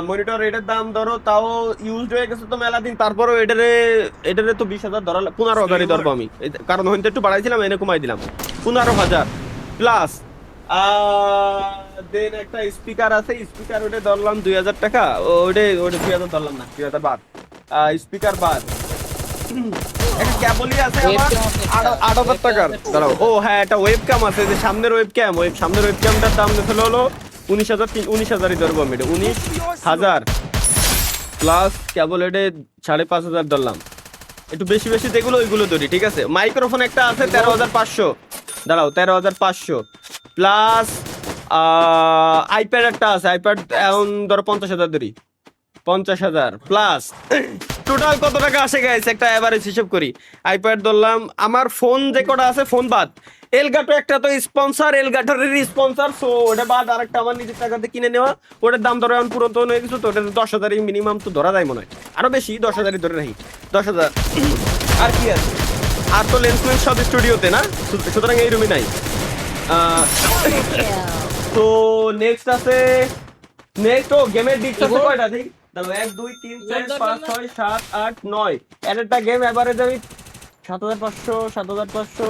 Monitor এটার দাম ধরো তাও ইউজড হয়ে গেছে তো মেলা দিন, তারপরেও এটারে তো 20,000 ধরা, 15,000ই ধরবো আমি, কারণ হইতে একটু বাড়াইছিলাম, এনে কমাই দিলাম 15,000 প্লাস। দেন একটা স্পিকার আছে, স্পিকার ওটা ধরলাম 2,000 টাকা, ওটা 2,000 ধরলাম না, 2,000 বাদ, স্পিকার বাদ। একটা ক্যাবলই আছে আমার 8,000 টাকার, দাঁড়াও, ও হ্যাঁ একটা ওয়েব ক্যাম আছে, যে সামনের ওয়েব ক্যাম, সামনের ওয়েব ক্যামটার দাম হলো 19,000ই ধরবো আমি, এটা 19,000 প্লাস কেবল, এটা 5,500 ধরলাম, একটু বেশি বেশি যেগুলো ওইগুলো ধরি, ঠিক আছে। মাইক্রোফোন একটা আছে 13,500, দাঁড়াও 13,500 প্লাস আইপ্যাড একটা আছে, আইপ্যাড এখন ধরো 50,000 ধরি, 50,000 প্লাস টোটাল কত টাকা আসে গাইস, একটা এভারেজ হিসেব করি। আইপ্যাড ধরলাম, আমার ফোন যে কটা আছে ফোন বাদ, এলগাটো একটা তো স্পন্সর, এলগাটোর স্পন্সর, সো ওটা বাদ আরেকটা আমার নিজের টাকাতে কিনে নেওয়া, ওটার দাম ধরো এখন পুরাতন হয়ে গেছে, তো ওটা 10,000ই মিনিমাম তো ধরা যায় মনে হয়, আরো বেশি 10,000ই ধরে রাখি, 10,000। আর কি আছে, আর তো লেন্স মেন্স সব স্টুডিওতে না, সুতরাং এই রুমই নাই। তো নেক্সট আছে, নেক্সট ও গেমের ডিস্ক আছে কয়টা ঠিক, দেখো 1 2 3 4 5 6 7 8 9, একটা গেম এভারেজ আমি 7,500 7,500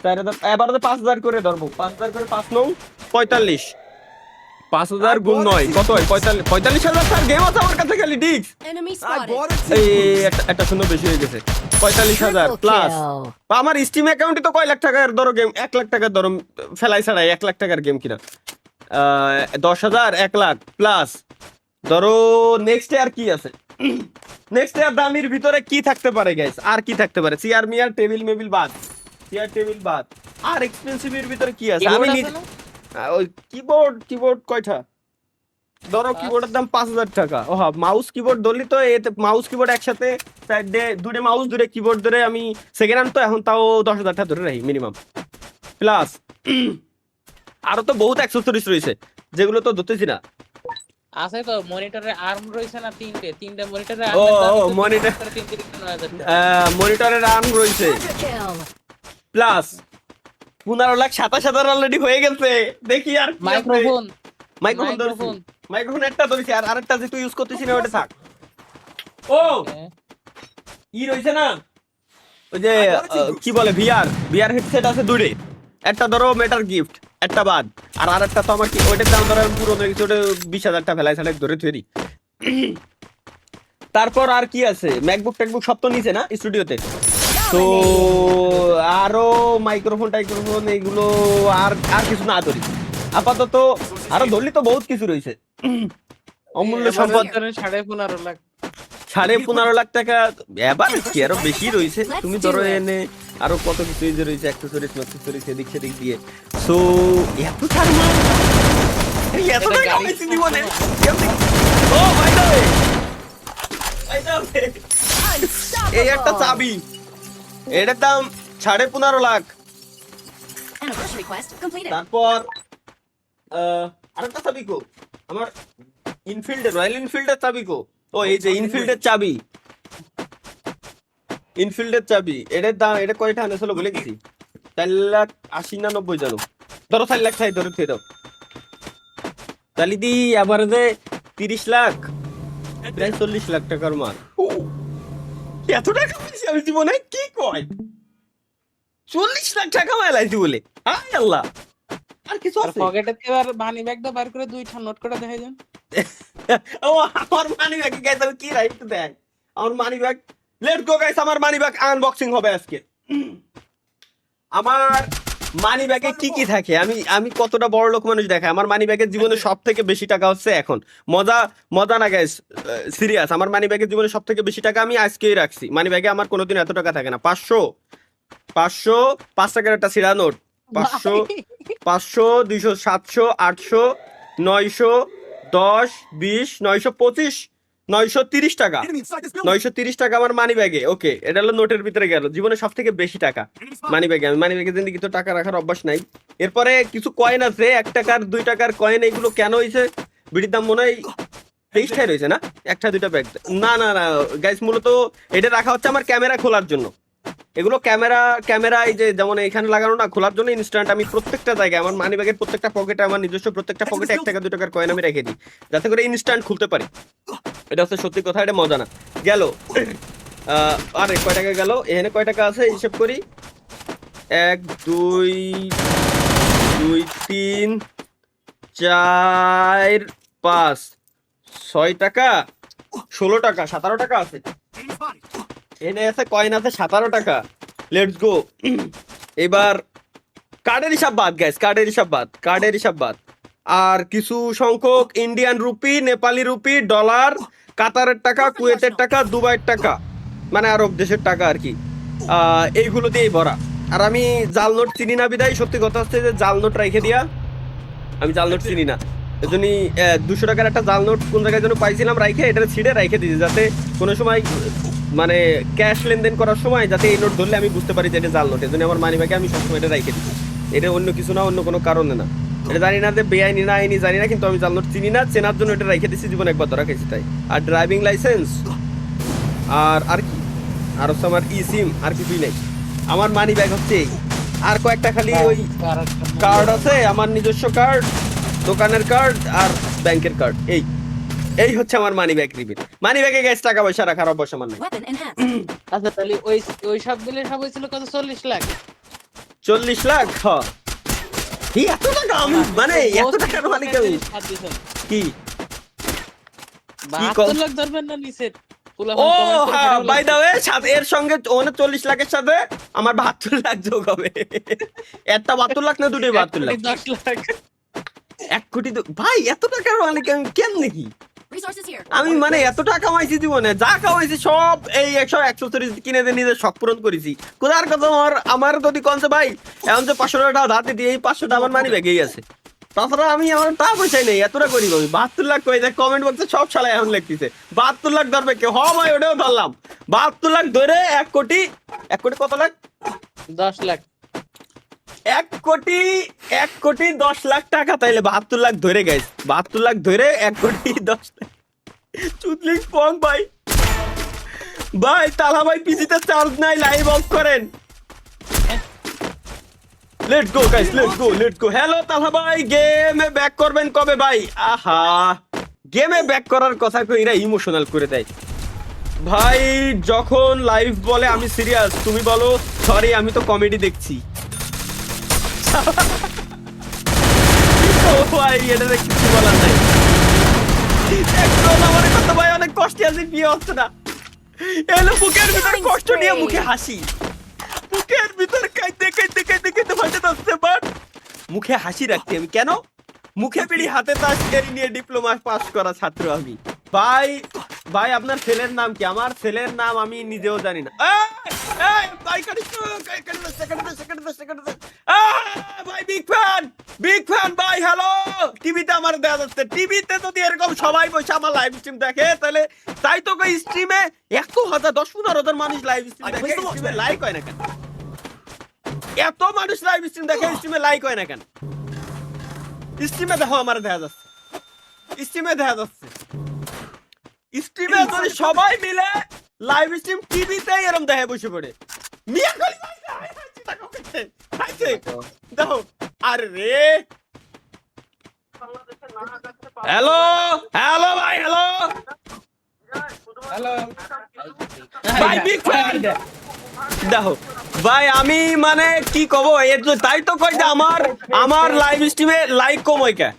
4,000, এবারে 5,000 করে ধরবো, 5,000 করে 5 9 45, 5,000 গুণ 9 কত হয়, 45,000 তার গেম আছে আমার কাছে খালি ডিস্ক। এই একটা শূন্য বেশি হয়ে গেছে, 45,000 প্লাস আমার স্টিম অ্যাকাউন্টে তো কয় লাখ টাকার ধরো গেম, 1 লাখ টাকার ধরো ফেলাই ছাড়াই 1 লাখ টাকার গেম কিনা, 10,000 1 লাখ প্লাস ধরো। নেক্সট আর কি আছে, নেক্সট ইয়ার দামির ভিতরে কি থাকতে পারে গাইস, আর কি থাকতে পারে, চেয়ার মিয়ার টেবিল মেবিল বাদ, চেয়ার টেবিল বাদ, আর এক্সপেন্সিভ এর ভিতরে কি আছে, আমি ওই কিবোর্ড কয়টা ধরো, কিবোর্ডের দাম 5,000 টাকা, ও হ্যাঁ মাউস কিবোর্ড ধরলি তো, এতে মাউস কিবোর্ড একসাথে সাইডে দুটো মাউস দুটো কিবোর্ড ধরে আমি সেকেন্ড হ্যান্ড তো এখন তাও 10,000 টাকা ধরে রাখি মিনিমাম প্লাস। আরো তো বহুত অ্যাক্সেসরিজ রয়েছে যেগুলো তো ধরতেছি না, আছে তো মনিটরের আর্ম রয়েছে না, তিনটে মনিটরের ও আর্ম, মনিটর, মনিটরের আর্ম রয়েছে প্লাস 15,27,000 অলরেডি হয়ে গেছে, দেখি আর মাইক্রোফোন মাইক্রোফোন মাইক্রোফোন একটা ধরেছি, আর আরেকটা যে তুই ইউজ করতেছিস না ওটা থাক। ও ই রয়েছে না, ওই যে কি বলে ভিআর হেডসেট আছে দুটো, একটা ধরো মেটার গিফট একটা বাদ, আর আরেকটা তো আমার কি ওইটার দাম ধরো পুরো হয়ে গেছে, ওটা 20,000 টাকা ফেলাই ছাড়া ধরে থুয়ে দিই। তারপর আর কি আছে, ম্যাকবুক ট্যাকবুক সব তো নিচে না স্টুডিওতে, তো আরো মাইক্রোফোন টাইক্রোফোন এইগুলো আর আর কিছু না ধরি আপাতত, আরো ধরলি তো বহুত কিছু রয়েছে, অমূল্য সম্পদ 15.5 লাখ, 15.5 লাখ টাকা, এবার কি আরো বেশি রয়েছে, তুমি ধরো এনে আরো কত কিছু এই যে রয়েছে অ্যাক্সেসরিজ এদিক সেদিক দিয়ে, সো এত ছাড় মার, এত টাকা বেশি দিব না, ও ভাই এই একটা চাবি, এটার দাম 15.5 লাখ, তারপর আরেকটা চাবি কো আমার ইনফিল্ডের, রয়্যাল ইনফিল্ডের চাবি কো, ও এই যে ইনফিল্ডের চাবি, এটার দাম এটা কয়টা আনেছিল বলে গেছি, 4,80,000 না 90 জানো, ধরো 4 লাখ ছাই ধরে দাও, তাহলে দি আবার যে 30 লাখ প্রায় 40 লাখ টাকার মাল, এত টাকা পেয়েছি আমি জীবনে, কি কয় 40 লাখ টাকা মেলাইছি বলে, আয় আল্লাহ, আর কিছু আছে পকেটে এবার মানি ব্যাগটা বার করে 2টা নোট করে দেখাই দেন। ও আমার মানি ব্যাগ গাইস, আমি কি রাইট দেখ আমার money bag, let's go guys, আমার মানি ব্যাগ আনবক্সিং হবে আজকে। আমার মানি ব্যাগে কি কি থাকে, আমি কতটা বড় লোক মানুষ দেখে, আমার মানি ব্যাগের জীবনে সব থেকে বেশি টাকা হচ্ছে এখন, মজা না গাইস, সিরিয়াস, আমার মানি ব্যাগের জীবনে সব থেকে বেশি টাকা আমি আজকেই রাখছি, মানি ব্যাগে আমার কোনোদিন এত টাকা থাকে না, 500 5 টাকার একটা সিরা নোট, 500 200 700 800 900 10 20 925 930 টাকা, 930 টাকা আমার মানি ব্যাগে, ওকে এটা হলো নোটের ভিতরে গেল, জীবনে সব থেকে বেশি টাকা মানি ব্যাগে, আমি মানি ব্যাগে জিন্দিগি তো টাকা রাখার অভ্যাস নাই। এরপরে কিছু কয়েন আছে, 1 টাকার 2 টাকার কয়েন, এগুলো কেন হয়েছে বিড়ির দাম মনে হয় 23টাই রয়েছে না, একটা দুইটা ব্যাগ, না গাইস মূলত এটা রাখা হচ্ছে আমার ক্যামেরা খোলার জন্য, এগুলো ক্যামেরা এই যে যেমন এখানে লাগানো না, খোলার জন্য ইনস্ট্যান্ট আমি প্রত্যেকটা জায়গায় আমার মানি ব্যাগের প্রত্যেকটা পকেটে আমার নিজস্ব প্রত্যেকটা পকেটে 1 টাকা 2 টাকার কয়েন আমি রেখে দিই, যাতে করে ইনস্ট্যান্ট খুলতে পারি। এটা হচ্ছে সত্যি কথা, এটা মজা না। গেল আরে কয় টাকা গেল, এখানে কয় টাকা আছে হিসেব করি, 1 2 2 3 4 5 6 টাকা 16 টাকা 17 টাকা আছে, এনে আছে কয়েন আছে 17 টাকা। Let's go. এবার কার্ডের হিসাব বাদ গাইস, কার্ডের হিসাব বাদ। আর কিছু সংখ্যক Indian rupee, Nepali rupee, dollar, কাতারের টাকা, কুয়েতের টাকা, দুবাইয়ের টাকা, মানে আরব দেশের টাকা আর কি, এইগুলো দিয়েই ভরা। আর আমি জাল নোট চিনি না বিদায়, সত্যি কথা হচ্ছে যে জাল নোট রেখে দিয়া, আমি জাল নোট চিনি না, এজন্যই 200 টাকার একটা জাল নোট কোন জায়গায় যেন পাইছিলাম রাইখে, এটা ছিঁড়ে রেখে দিয়েছি, যাতে কোনো সময় মানে ক্যাশ লেনদেন করার সময় যাতে এই নোট ধরলে আমি বুঝতে পারি যে এটা জাল নোট। এজন্য আমার মানি ব্যাগে আমি সবসময় এটা রেখে দিই, এটা অন্য কিছু না, অন্য কোনো কারণে না। এটা জানি না যে বেআইনি না আইনি জানি না, কিন্তু আমি জাল নোট চিনি না, চেনার জন্য এটা রেখে দিচ্ছি, জীবনে একবার ধরা খেয়েছি তাই। আর ড্রাইভিং লাইসেন্স আর কি, আর হচ্ছে আমার ই সিম, আর কিছুই নেই। আমার মানি ব্যাগ হচ্ছে এই, আর কয়েকটা খালি ওই কার্ড আছে, আমার নিজস্ব কার্ড, দোকানের কার্ড আর ব্যাংকের কার্ড, এই হচ্ছে আমার মানি ব্যাগ রিপিট। মানি ব্যাগে গ্যাস টাকা পয়সা রাখার অভ্যাস আমার নেই। আচ্ছা তাহলে ওই সব মিলে সব হয়েছিল কত, 40 লাখ? 40 লাখ? হ্যাঁ। কি এত টাকা? আমি মানে এত টাকার মালিক আমি? কি 72 লাখ ধরবেন না নিচের? ও হ্যাঁ, বাই দ্য ওয়ে, এর সঙ্গে 39 লাখের সাথে আমার 72 লাখ যোগ হবে। একটা 72 লাখ না, দুটোই 72 লাখ? 10 লাখ। 1 কোটি ভাই, এত টাকার মালিক আমি কেমনে কি? আমি মানে এত টাকা কামাইছি জীবনে, যা কামাইছি সব এই 140 কিনে দিয়ে নিজের শখ পূরণ করেছি। কোথার কথা আমার যদি কনছে ভাই এখন যে 500 টাকা ধাতে দিয়ে, এই 500 টাকা আমার মানি ব্যাগেই আছে, তাছাড়া আমি আমার টাকা পয়সাই নেই, এতটা গরিব আমি। 72 লাখ কই দেখ, কমেন্ট বক্সে সব শালা এখন লিখতেছে 72 লাখ ধরবে কে? হ ভাই, ওটাও ধরলাম। 72 লাখ ধরে 1 কোটি কত লাখ? 10 লাখ। 1 কোটি 10 লাখ টাকা, তাইলে 72 লাখ ধরে গাইস, 72 লাখ ধরে 1 কোটি 10 লাখ। চুদলিং পং ভাই, তালা ভাই পিজিতে চার্জ নাই, লাইভ অফ করেন। Let's go guys, let's go. Hello তালা ভাই, গেমে ব্যাক করবেন কবে ভাই? আহা, গেমে ব্যাক করার কথা কইরা ইমোশনাল করে দেয় ভাই। যখন লাইভ বলে আমি সিরিয়াস, তুমি বলো সরি আমি তো কমেডি দেখছি। ও ভাই, এটা কিছু বলার নাই। একদম আমার কথা ভাই, অনেক কষ্টে আছি, বিয়ে হচ্ছে না। এলো বুকের ভিতরে কষ্ট নিয়ে মুখে হাসি, বুকের ভিতর কাইতে ফাটে যাচ্ছে, বাট মুখে হাসি রাখছি আমি। কেন? মুখে পিড়ি হাতে তাস কেড়ি নিয়ে ডিপ্লোমা পাস করা ছাত্র আমি। ভাই আপনার ছেলের নাম কি? আমার ছেলের নাম আমি নিজেও জানি না। ভাই বিগ ফ্যান ভাই, হ্যালো। টিভিতে আমার দেখা যাচ্ছে, টিভিতে যদি এরকম সবাই বসে আমার লাইভ স্ট্রিম দেখে, তাহলে তাই তো স্ট্রিমে 1,000 10,000 মানুষ লাইভ স্ট্রিম দেখে, স্ট্রিমে লাইক হয় না কেন? এত মানুষ লাইভ স্ট্রিম দেখে, স্ট্রিমে লাইক হয় না কেন? স্ট্রিমে দেখো, আমার দেখা যাচ্ছে, স্ট্রিমে যদি সবাই মিলে লাইভ স্ট্রিম টিভিতে এরকম দেখে বসে পড়ে, মিয়া খালি দেখো। আরে রে, হ্যালো ভাই, হ্যালো ভাই, বিগ ফ্যান। দেখো ভাই, আমি মানে কি কব, এর তাই তো কই যে আমার লাইভ স্ট্রিমে লাইক কম হয় কে?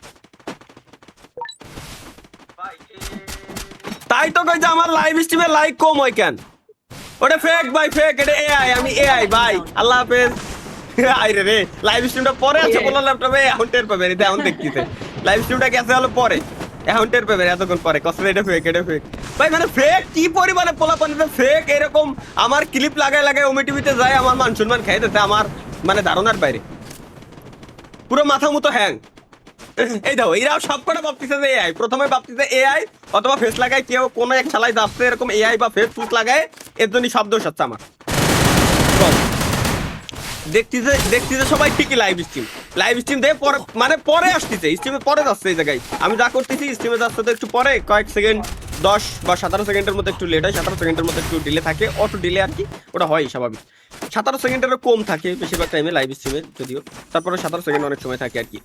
তাই তো কই যে আমার লাইভ স্ট্রিমে লাইক কম হয় কেন? ওটা ফেক ভাই, ফেক। এটা এআই, আমি এআই ভাই। আল্লাহ হাফেজ। আইরে রে, লাইভ স্ট্রিমটা পরে আছে বললাম, ল্যাপটপে এখন টের পাবেন, এটা এখন দেখতেছে। লাইভ স্ট্রিমটা গেছে হলো পরে, এখন টের পাবেন এতক্ষণ পরে। কষ্ট, এটা ফেক ভাই, মানে ফেক কি পরিমাণে পোলাপানিতে ফেক। এরকম আমার ক্লিপ লাগায় ওমি টিভিতে যায়, আমার মান সম্মান খাই দিতে, আমার মানে ধারণার বাইরে, পুরো মাথা মতো হ্যাং। এই দেখো, এরাও সবকটা ভাবতেছে যে এআই, প্রথমে ভাবতেছে এআই অথবা ফেস লাগায় কেউ, কোনো এক শালায় যাচ্ছে এরকম এআই বা ফেস ফুস লাগায়, এর জন্যই শব্দ হচ্ছে আমার। দেখতেছে সবাই ঠিকই লাইভ স্ট্রিম দিয়ে পরে আসতেছে, স্ট্রিমে পরে যাচ্ছে এই জায়গায়। আমি যা করতেছি স্ট্রিমে যাচ্ছে তো একটু পরে, কয়েক সেকেন্ড 10 বা 17 সেকেন্ডের মধ্যে একটু লেট হয়, 17 সেকেন্ডের মধ্যে একটু ডিলে থাকে, অটো ডিলে আর কি, ওটা হয় স্বাভাবিক। 17 সেকেন্ডেরও কম থাকে বেশিরভাগ টাইমে লাইভ স্ট্রিমে, যদিও তারপরে 17 সেকেন্ড অনেক সময় থাকে আর কি।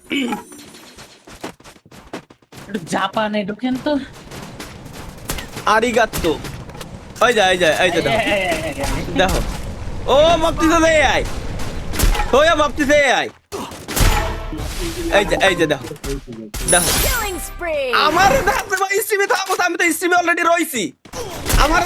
একটু জাপানে ঢুকেন তো। আরিগাতো। এই যে দেখো ও ভাবতেছে যে আই ওয়া ভাবতেছে আই, এই যে দেখো Killing spree! আমার স্ট্রিমে থাকবো, আমি তো স্ট্রিমে অলরেডি রইছি। আমার